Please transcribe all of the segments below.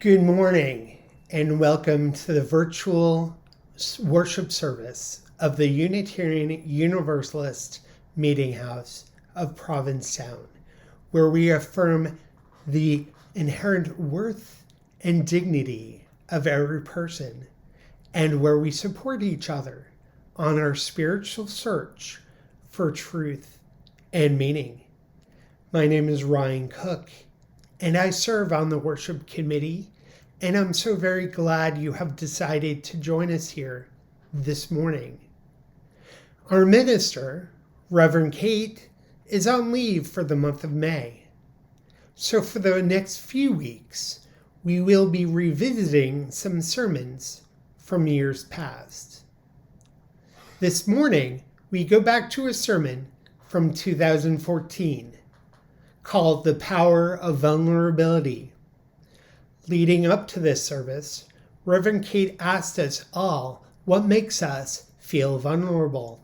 Good morning and welcome to the virtual worship service of the Unitarian Universalist Meeting House of Provincetown, where we affirm the inherent worth and dignity of every person, and where we support each other on our spiritual search for truth and meaning. My name is Ryan Cook, and I serve on the worship committee, and I'm so very glad you have decided to join us here this morning. Our minister, Reverend Kate, is on leave for the month of May. So for the next few weeks, we will be revisiting some sermons from years past. This morning, we go back to a sermon from 2014 called The Power of Vulnerability. Leading up to this service, Reverend Kate asked us all what makes us feel vulnerable,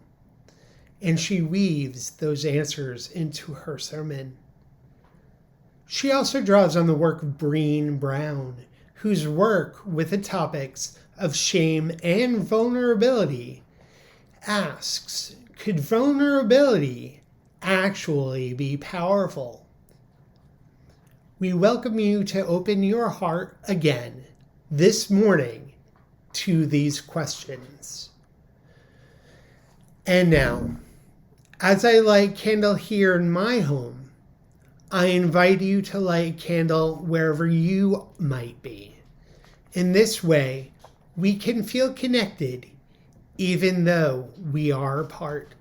and she weaves those answers into her sermon. She also draws on the work of Breen Brown, whose work with the topics of shame and vulnerability asks, could vulnerability actually be powerful? We welcome you to open your heart again this morning to these questions. And now, as I light candle here in my home, I invite you to light a candle wherever you might be. In this way, we can feel connected even though we are apart.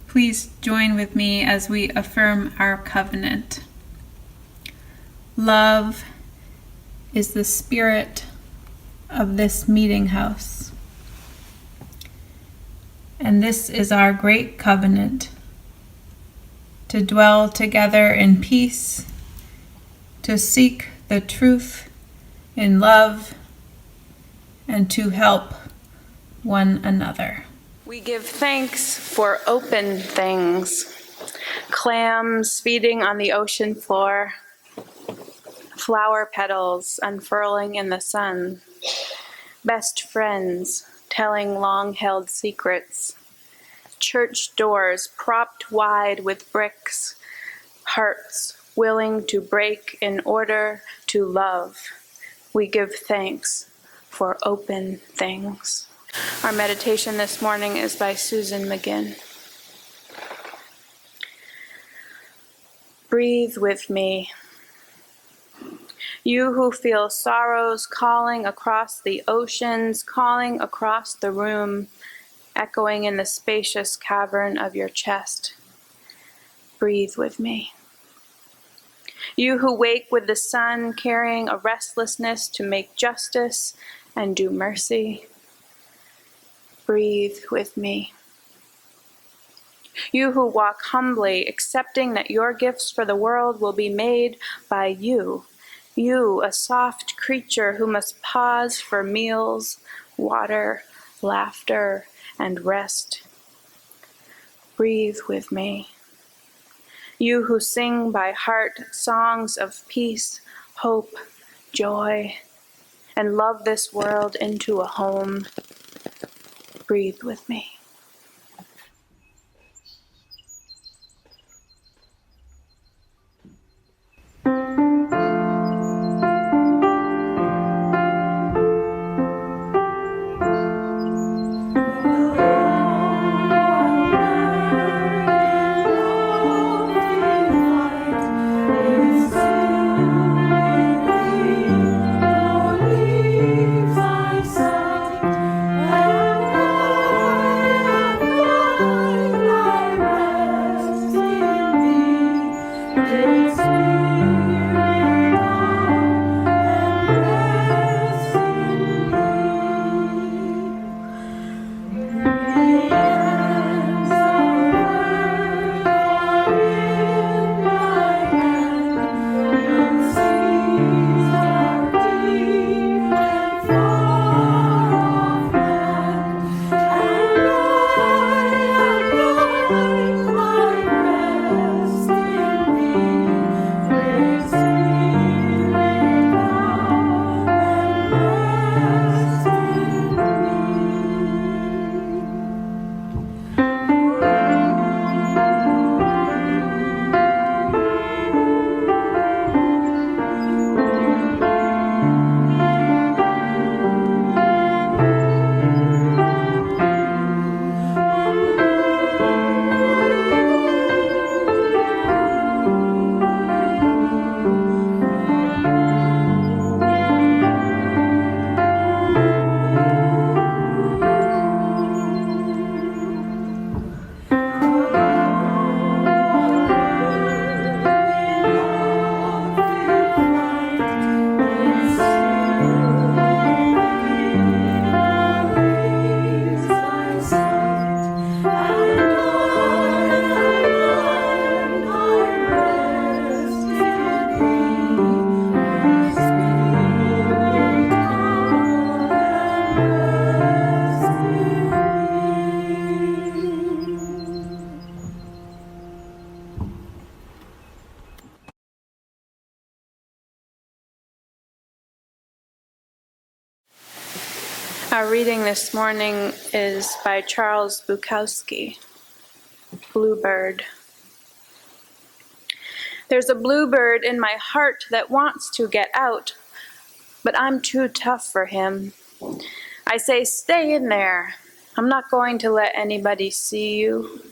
Please join with me as we affirm our covenant. Love is the spirit of this meeting house. And this is our great covenant, to dwell together in peace, to seek the truth in love, and to help one another. We give thanks for open things, clams feeding on the ocean floor, flower petals unfurling in the sun, best friends telling long-held secrets, church doors propped wide with bricks, hearts willing to break in order to love. We give thanks for open things. Our meditation this morning is by Susan McGinn. Breathe with me. You who feel sorrows calling across the oceans, calling across the room, echoing in the spacious cavern of your chest. Breathe with me. You who wake with the sun, carrying a restlessness to make justice and do mercy. Breathe with me. You who walk humbly, accepting that your gifts for the world will be made by you. You, a soft creature who must pause for meals, water, laughter, and rest. Breathe with me. You who sing by heart songs of peace, hope, joy, and love this world into a home. Breathe with me. Our reading this morning is by Charles Bukowski, Bluebird. There's a bluebird in my heart that wants to get out, but I'm too tough for him. I say, stay in there. I'm not going to let anybody see you.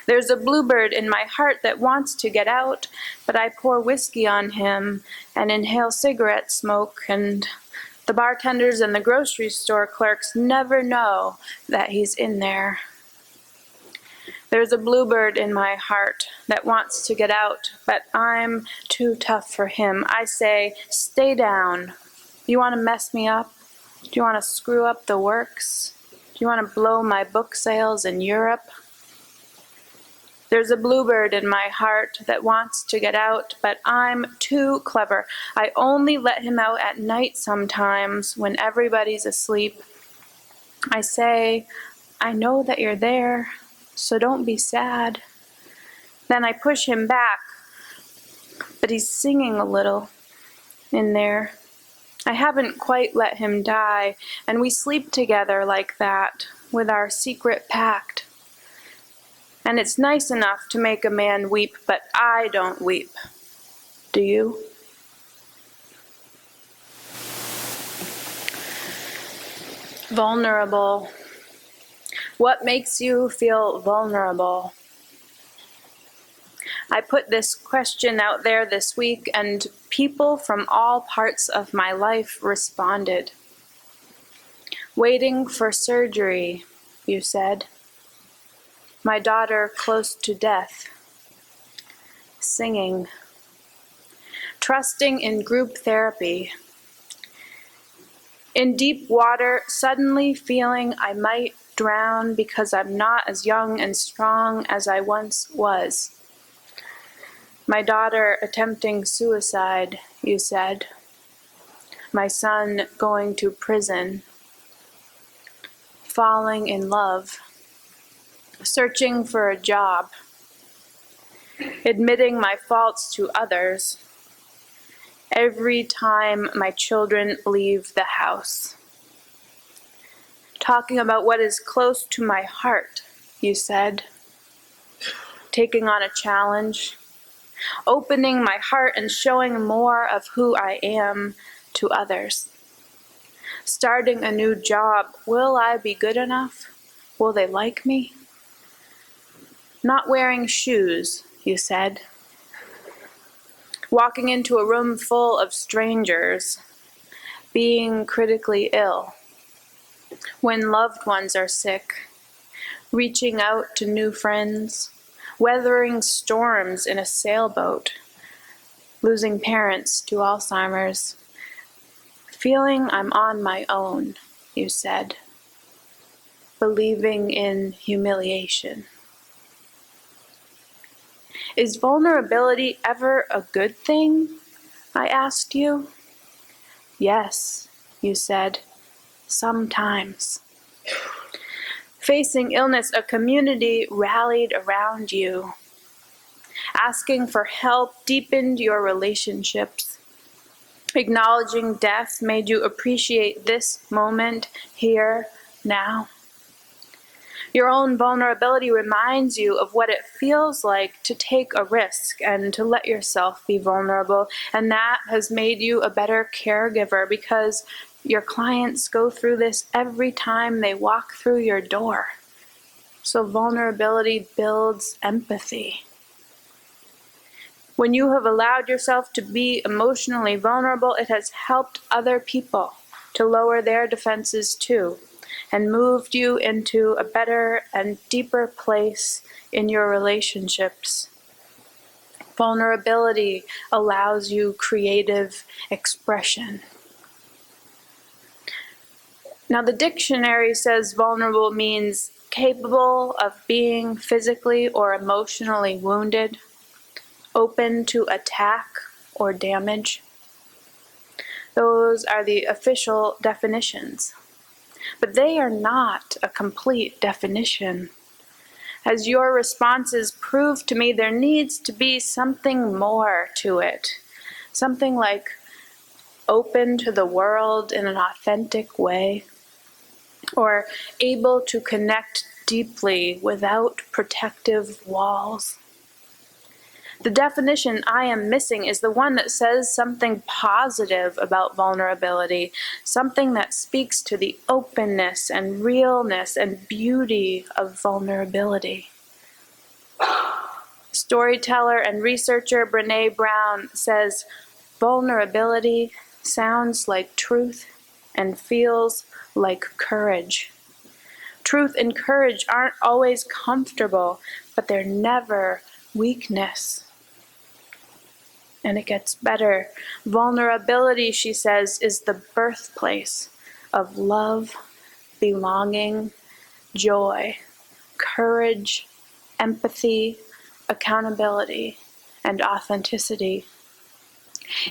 There's a bluebird in my heart that wants to get out, but I pour whiskey on him and inhale cigarette smoke, and the bartenders and the grocery store clerks never know that he's in there. There's a bluebird in my heart that wants to get out, but I'm too tough for him. I say, stay down. You want to mess me up? Do you want to screw up the works? Do you want to blow my book sales in Europe? There's a bluebird in my heart that wants to get out, but I'm too clever. I only let him out at night sometimes when everybody's asleep. I say, I know that you're there, so don't be sad. Then I push him back, but he's singing a little in there. I haven't quite let him die, and we sleep together like that, with our secret pact. And it's nice enough to make a man weep, but I don't weep. Do you? Vulnerable. What makes you feel vulnerable? I put this question out there this week, and people from all parts of my life responded. Waiting for surgery, you said. My daughter close to death. Singing. Trusting in group therapy. In deep water, suddenly feeling I might drown because I'm not as young and strong as I once was. My daughter attempting suicide, you said. My son going to prison. Falling in love. Searching for a job, admitting my faults to others, every time my children leave the house. Talking about what is close to my heart, you said. Taking on a challenge, opening my heart and showing more of who I am to others. Starting a new job, will I be good enough? Will they like me? Not wearing shoes, you said. Walking into a room full of strangers. Being critically ill. When loved ones are sick. Reaching out to new friends. Weathering storms in a sailboat. Losing parents to Alzheimer's. Feeling I'm on my own, you said. Believing in humiliation. Is vulnerability ever a good thing? I asked you. Yes, you said, sometimes. Facing illness, a community rallied around you. Asking for help deepened your relationships. Acknowledging death made you appreciate this moment, here, now. Your own vulnerability reminds you of what it feels like to take a risk and to let yourself be vulnerable. And that has made you a better caregiver because your clients go through this every time they walk through your door. So vulnerability builds empathy. When you have allowed yourself to be emotionally vulnerable, it has helped other people to lower their defenses too, and moved you into a better and deeper place in your relationships. Vulnerability allows you creative expression. Now, the dictionary says vulnerable means capable of being physically or emotionally wounded, open to attack or damage. Those are the official definitions. But they are not a complete definition. As your responses prove to me, there needs to be something more to it. Something like open to the world in an authentic way, or able to connect deeply without protective walls. The definition I am missing is the one that says something positive about vulnerability, something that speaks to the openness and realness and beauty of vulnerability. Storyteller and researcher Brené Brown says, vulnerability sounds like truth and feels like courage. Truth and courage aren't always comfortable, but they're never weakness. And it gets better. Vulnerability, she says, is the birthplace of love, belonging, joy, courage, empathy, accountability, and authenticity.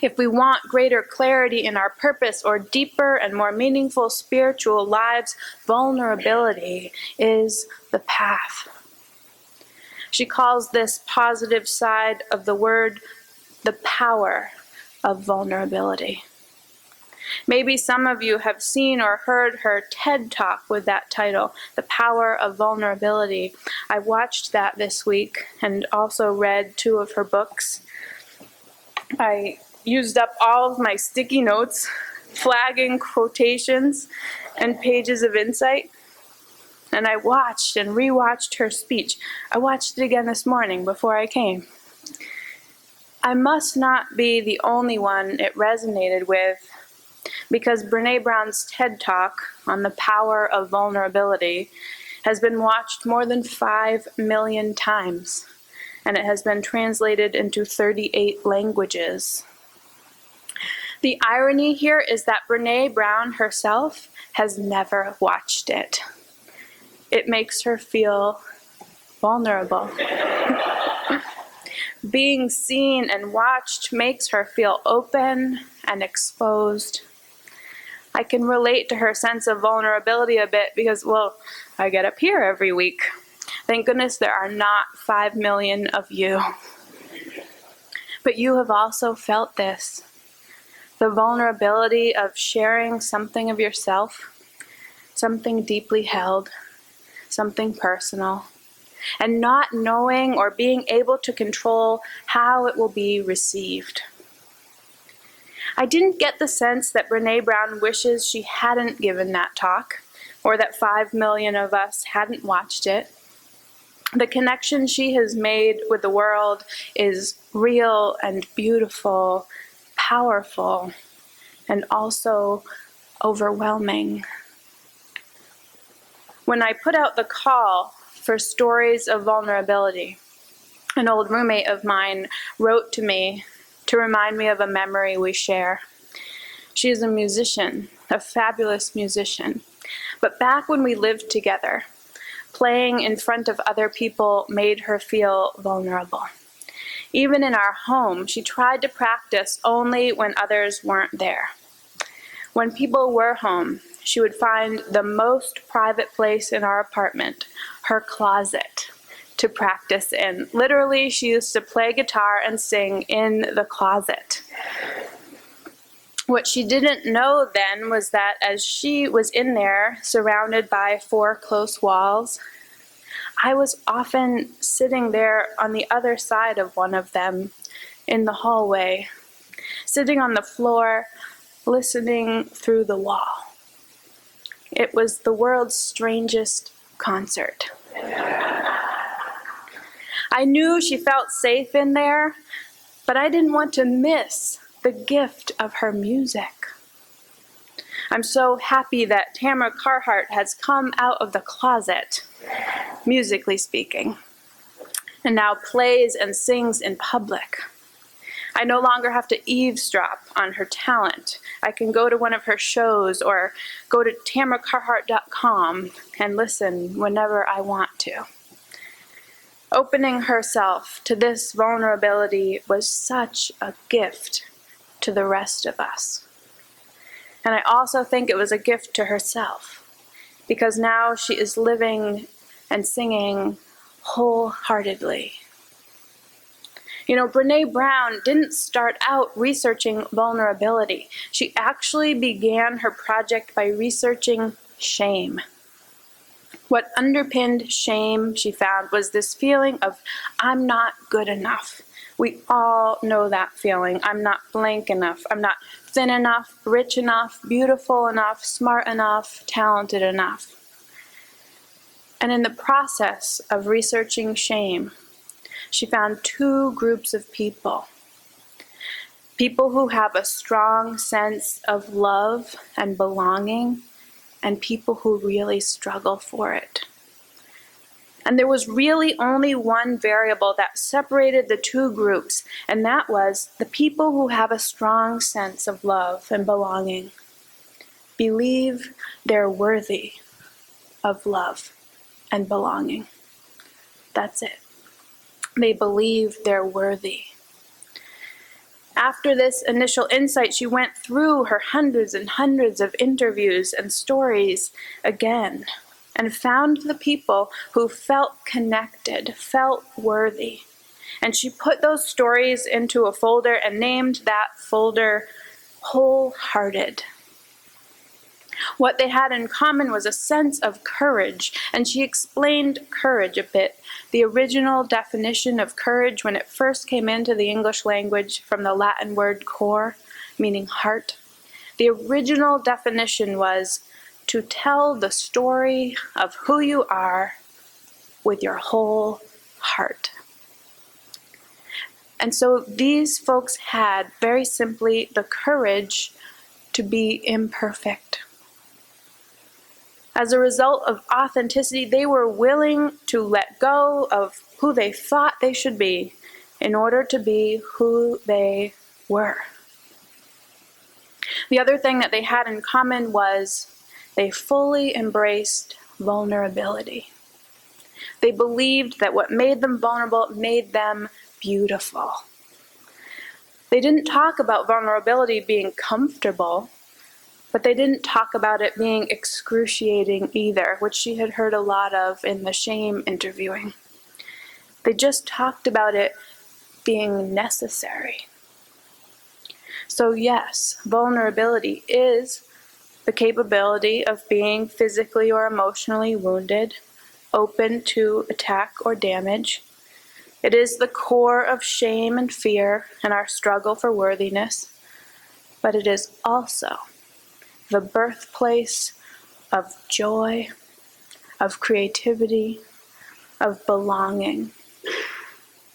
If we want greater clarity in our purpose or deeper and more meaningful spiritual lives, vulnerability is the path. She calls this positive side of the word the power of vulnerability. Maybe some of you have seen or heard her TED Talk with that title, The Power of Vulnerability. I watched that this week and also read 2 of her books. I used up all of my sticky notes, flagging quotations and pages of insight. And I watched and rewatched her speech. I watched it again this morning before I came. I must not be the only one it resonated with, because Brené Brown's TED Talk on the power of vulnerability has been watched more than 5 million times, and it has been translated into 38 languages. The irony here is that Brené Brown herself has never watched it. It makes her feel vulnerable. Being seen and watched makes her feel open and exposed. I can relate to her sense of vulnerability a bit because, well, I get up here every week. Thank goodness there are not 5 million of you. But you have also felt this. The vulnerability of sharing something of yourself, something deeply held, something personal, and not knowing or being able to control how it will be received. I didn't get the sense that Brené Brown wishes she hadn't given that talk, or that 5 million of us hadn't watched it. The connection she has made with the world is real and beautiful, powerful, and also overwhelming. When I put out the call for stories of vulnerability, an old roommate of mine wrote to me to remind me of a memory we share. She is a musician, a fabulous musician. But back when we lived together, playing in front of other people made her feel vulnerable. Even in our home, she tried to practice only when others weren't there. When people were home, she would find the most private place in our apartment, her closet, to practice in. Literally, she used to play guitar and sing in the closet. What she didn't know then was that as she was in there, surrounded by 4 close walls, I was often sitting there on the other side of one of them in the hallway, sitting on the floor, listening through the wall. It was the world's strangest concert. I knew she felt safe in there, but I didn't want to miss the gift of her music. I'm so happy that Tamara Carhart has come out of the closet, musically speaking, and now plays and sings in public. I no longer have to eavesdrop on her talent. I can go to one of her shows or go to tamaracarhart.com and listen whenever I want to. Opening herself to this vulnerability was such a gift to the rest of us. And I also think it was a gift to herself, because now she is living and singing wholeheartedly. You know, Brené Brown didn't start out researching vulnerability. She actually began her project by researching shame. What underpinned shame, she found, was this feeling of, I'm not good enough. We all know that feeling. I'm not blank enough. I'm not thin enough, rich enough, beautiful enough, smart enough, talented enough. And in the process of researching shame, she found two groups of people. People who have a strong sense of love and belonging, and people who really struggle for it. And there was really only one variable that separated the two groups, and that was the people who have a strong sense of love and belonging believe they're worthy of love and belonging. That's it. They believe they're worthy. After this initial insight, she went through her hundreds and hundreds of interviews and stories again and found the people who felt connected, felt worthy. And she put those stories into a folder and named that folder Wholehearted. What they had in common was a sense of courage, and she explained courage a bit. The original definition of courage, when it first came into the English language from the Latin word cor, meaning heart, the original definition was to tell the story of who you are with your whole heart. And so these folks had, very simply, the courage to be imperfect. As a result of authenticity, they were willing to let go of who they thought they should be in order to be who they were. The other thing that they had in common was they fully embraced vulnerability. They believed that what made them vulnerable made them beautiful. They didn't talk about vulnerability being comfortable, but they didn't talk about it being excruciating either, which she had heard a lot of in the shame interviewing. They just talked about it being necessary. So yes, vulnerability is the capability of being physically or emotionally wounded, open to attack or damage. It is the core of shame and fear and our struggle for worthiness, but it is also the birthplace of joy, of creativity, of belonging,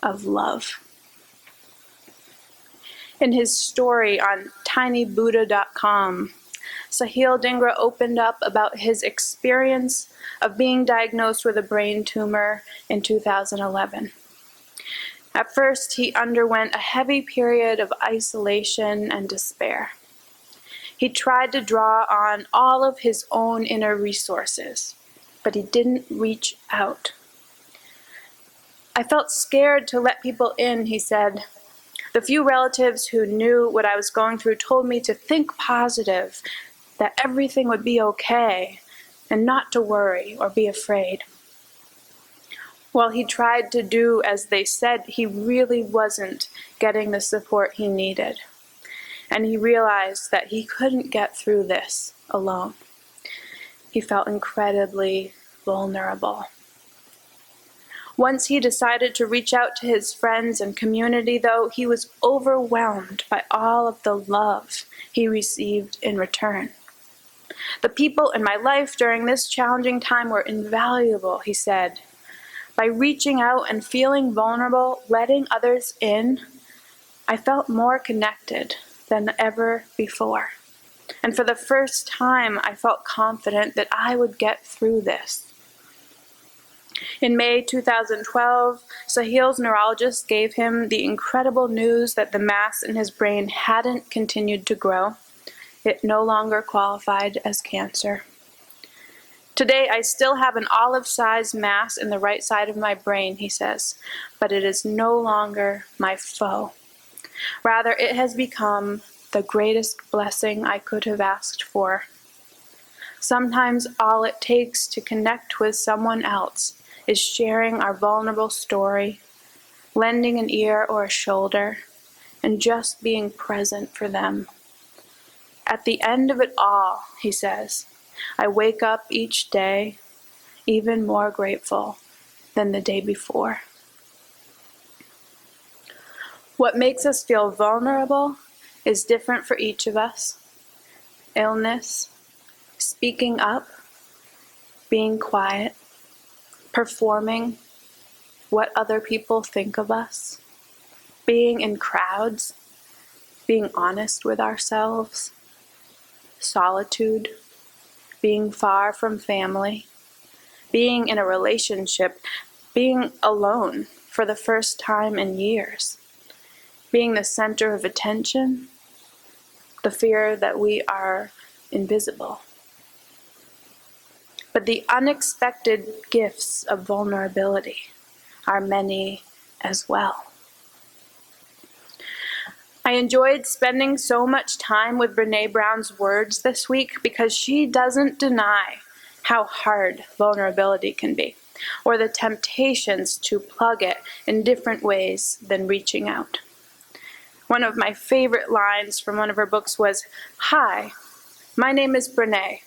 of love. In his story on tinybuddha.com, Sahil Dhingra opened up about his experience of being diagnosed with a brain tumor in 2011. At first, he underwent a heavy period of isolation and despair. He tried to draw on all of his own inner resources, but he didn't reach out. I felt scared to let people in, he said. The few relatives who knew what I was going through told me to think positive, that everything would be okay, and not to worry or be afraid. While he tried to do as they said, he really wasn't getting the support he needed. And he realized that he couldn't get through this alone. He felt incredibly vulnerable. Once he decided to reach out to his friends and community, though, he was overwhelmed by all of the love he received in return. The people in my life during this challenging time were invaluable, he said. By reaching out and feeling vulnerable, letting others in, I felt more connected than ever before. And for the first time, I felt confident that I would get through this. In May 2012, Sahil's neurologist gave him the incredible news that the mass in his brain hadn't continued to grow. It no longer qualified as cancer. Today, I still have an olive-sized mass in the right side of my brain, he says, but it is no longer my foe. Rather, it has become the greatest blessing I could have asked for. Sometimes all it takes to connect with someone else is sharing our vulnerable story, lending an ear or a shoulder, and just being present for them. At the end of it all, he says, I wake up each day even more grateful than the day before. What makes us feel vulnerable is different for each of us. Illness, speaking up, being quiet, performing what other people think of us, being in crowds, being honest with ourselves, solitude, being far from family, being in a relationship, being alone for the first time in years, being the center of attention, the fear that we are invisible. But the unexpected gifts of vulnerability are many as well. I enjoyed spending so much time with Brené Brown's words this week because she doesn't deny how hard vulnerability can be, or the temptations to plug it in different ways than reaching out. One of my favorite lines from one of her books was, "Hi, my name is Brené,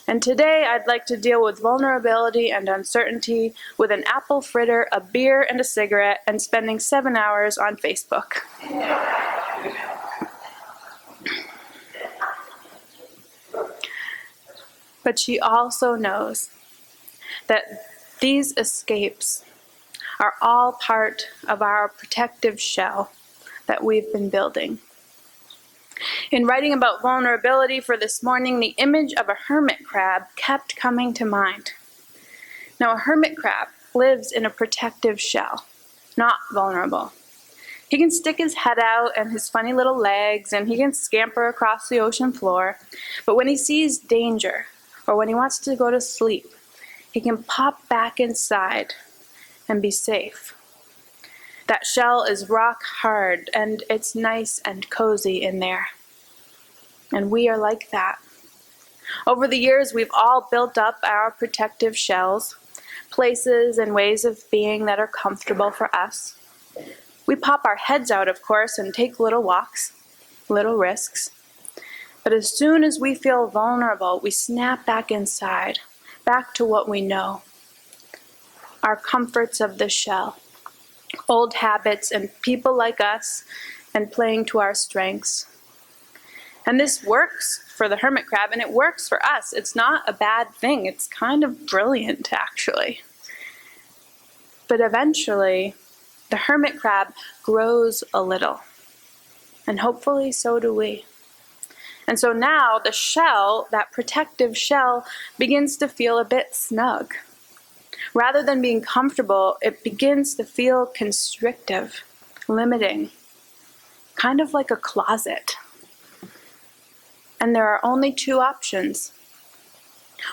and today I'd like to deal with vulnerability and uncertainty with an apple fritter, a beer, and a cigarette, and spending 7 hours on Facebook." But she also knows that these escapes are all part of our protective shell that we've been building. In writing about vulnerability for this morning, the image of a hermit crab kept coming to mind. Now, a hermit crab lives in a protective shell, not vulnerable. He can stick his head out and his funny little legs, and he can scamper across the ocean floor. But when he sees danger, or when he wants to go to sleep, he can pop back inside and be safe. That shell is rock hard, and it's nice and cozy in there. And we are like that. Over the years, we've all built up our protective shells, places and ways of being that are comfortable for us. We pop our heads out, of course, and take little walks, little risks. But as soon as we feel vulnerable, we snap back inside, back to what we know. Our comforts of the shell, old habits and people like us, and playing to our strengths. And this works for the hermit crab, and it works for us. It's not a bad thing. It's kind of brilliant, actually. But eventually, the hermit crab grows a little, and hopefully so do we. And so now the shell, that protective shell, begins to feel a bit snug. Rather than being comfortable, it begins to feel constrictive, limiting, kind of like a closet. And there are only two options.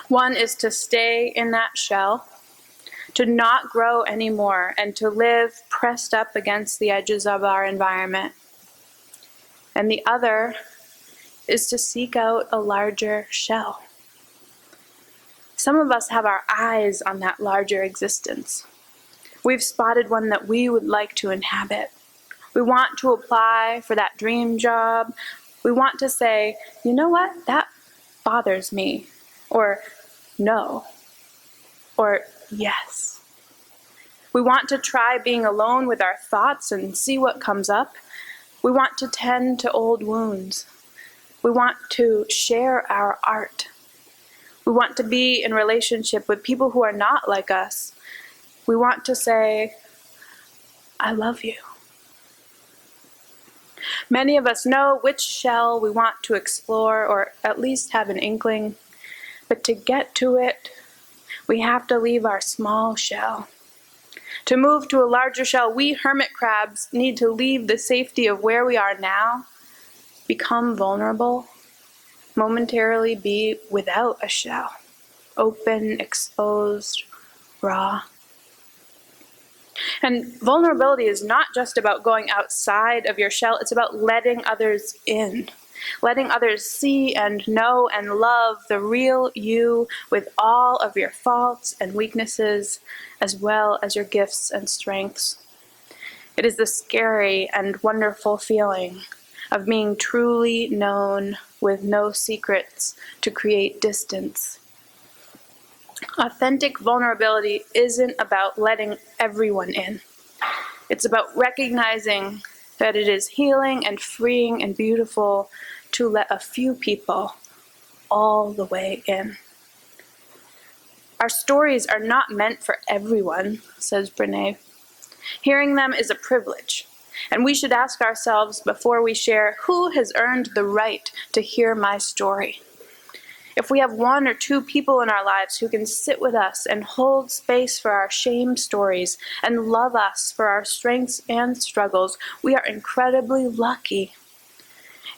One is to stay in that shell, to not grow anymore, and to live pressed up against the edges of our environment. And the other is to seek out a larger shell. Some of us have our eyes on that larger existence. We've spotted one that we would like to inhabit. We want to apply for that dream job. We want to say, you know what, that bothers me, or no, or yes. We want to try being alone with our thoughts and see what comes up. We want to tend to old wounds. We want to share our art. We want to be in relationship with people who are not like us. We want to say, I love you. Many of us know which shell we want to explore, or at least have an inkling. But to get to it, we have to leave our small shell. To move to a larger shell, we hermit crabs need to leave the safety of where we are now, become vulnerable, momentarily be without a shell, open, exposed, raw. And vulnerability is not just about going outside of your shell, it's about letting others in, letting others see and know and love the real you with all of your faults and weaknesses, as well as your gifts and strengths. It is the scary and wonderful feeling of being truly known with no secrets to create distance Authentic vulnerability isn't about letting everyone in. It's about recognizing that it is healing and freeing and beautiful to let a few people all the way in. Our stories are not meant for everyone, says Brene. Hearing them is a privilege, and we should ask ourselves before we share, who has earned the right to hear my story? If we have one or two people in our lives who can sit with us and hold space for our shame stories and love us for our strengths and struggles, we are incredibly lucky.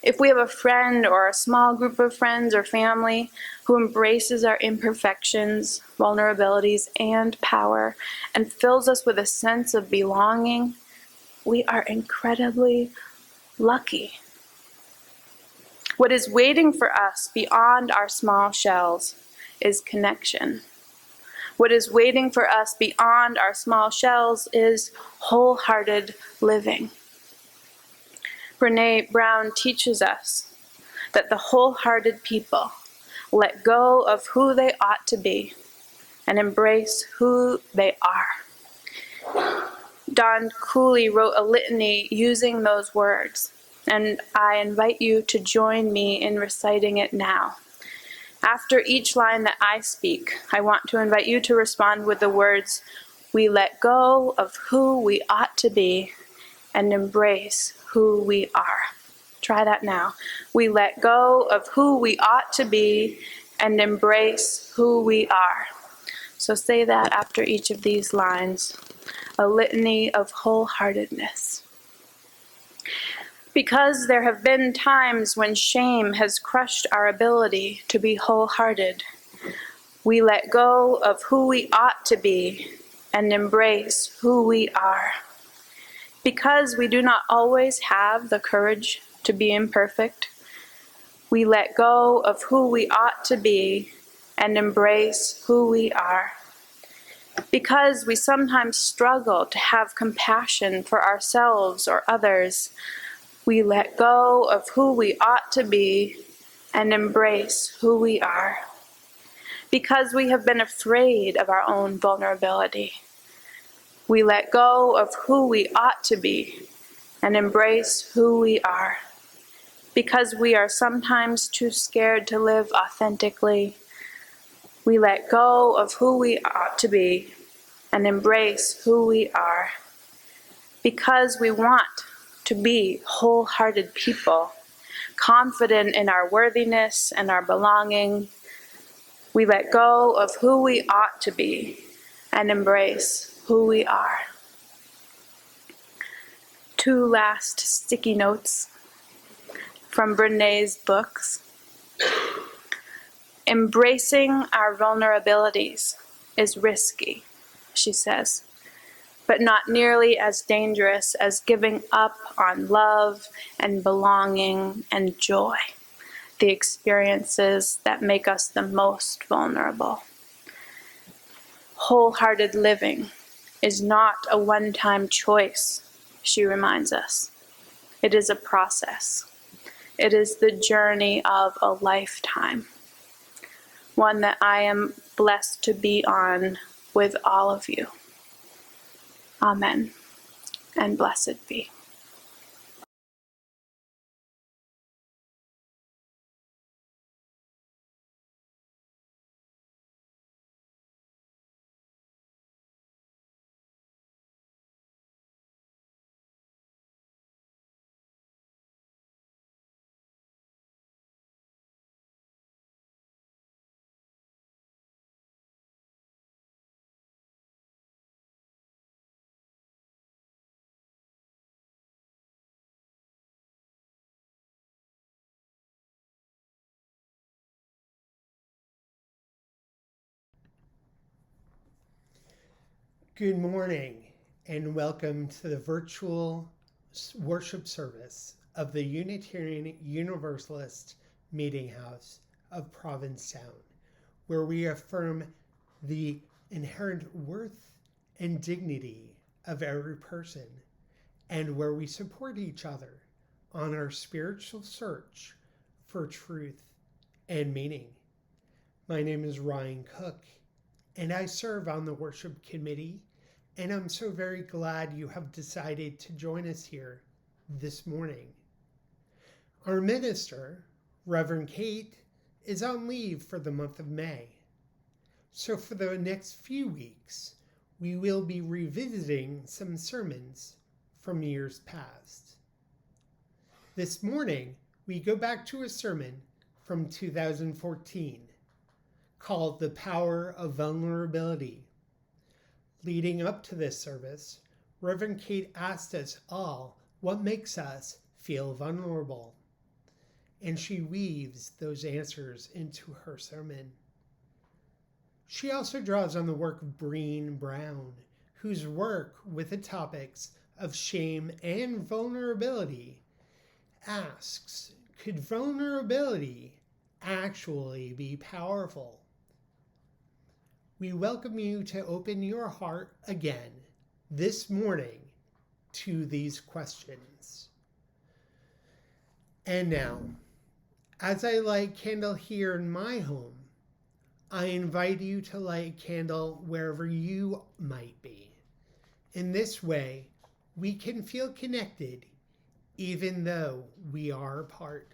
If we have a friend or a small group of friends or family who embraces our imperfections, vulnerabilities, and power and fills us with a sense of belonging, we are incredibly lucky. What is waiting for us beyond our small shells is connection. What is waiting for us beyond our small shells is wholehearted living. Brené Brown teaches us that the wholehearted people let go of who they ought to be and embrace who they are. Don Cooley wrote a litany using those words, and I invite you to join me in reciting it now. After each line that I speak, I want to invite you to respond with the words, "We let go of who we ought to be and embrace who we are." Try that now. We let go of who we ought to be and embrace who we are. So say that after each of these lines, a litany of wholeheartedness. Because there have been times when shame has crushed our ability to be wholehearted, we let go of who we ought to be and embrace who we are. Because we do not always have the courage to be imperfect, we let go of who we ought to be and embrace who we are. Because we sometimes struggle to have compassion for ourselves or others, we let go of who we ought to be and embrace who we are. Because we have been afraid of our own vulnerability, we let go of who we ought to be and embrace who we are. Because we are sometimes too scared to live authentically, we let go of who we ought to be and embrace who we are. Because we want to be wholehearted people, confident in our worthiness and our belonging, we let go of who we ought to be and embrace who we are. Two last sticky notes from Brené's books. Embracing our vulnerabilities is risky, she says, but not nearly as dangerous as giving up on love and belonging and joy, the experiences that make us the most vulnerable. Wholehearted living is not a one-time choice, she reminds us. It is a process. It is the journey of a lifetime, one that I am blessed to be on with all of you. Amen, and blessed be. Good morning, and welcome to the virtual worship service of the Unitarian Universalist Meeting House of Provincetown, where we affirm the inherent worth and dignity of every person, and where we support each other on our spiritual search for truth and meaning. My name is Ryan Cook, and I serve on the worship committee, and I'm so very glad you have decided to join us here this morning. Our minister, Reverend Kate, is on leave for the month of May. So for the next few weeks, we will be revisiting some sermons from years past. This morning, we go back to a sermon from 2014 called The Power of Vulnerability. Leading up to this service, Reverend Kate asked us all what makes us feel vulnerable, and she weaves those answers into her sermon. She also draws on the work of Breen Brown, whose work with the topics of shame and vulnerability asks, could vulnerability actually be powerful? We welcome you to open your heart again this morning to these questions. And now, as I light candle here in my home, I invite you to light a candle wherever you might be. In this way, we can feel connected even though we are apart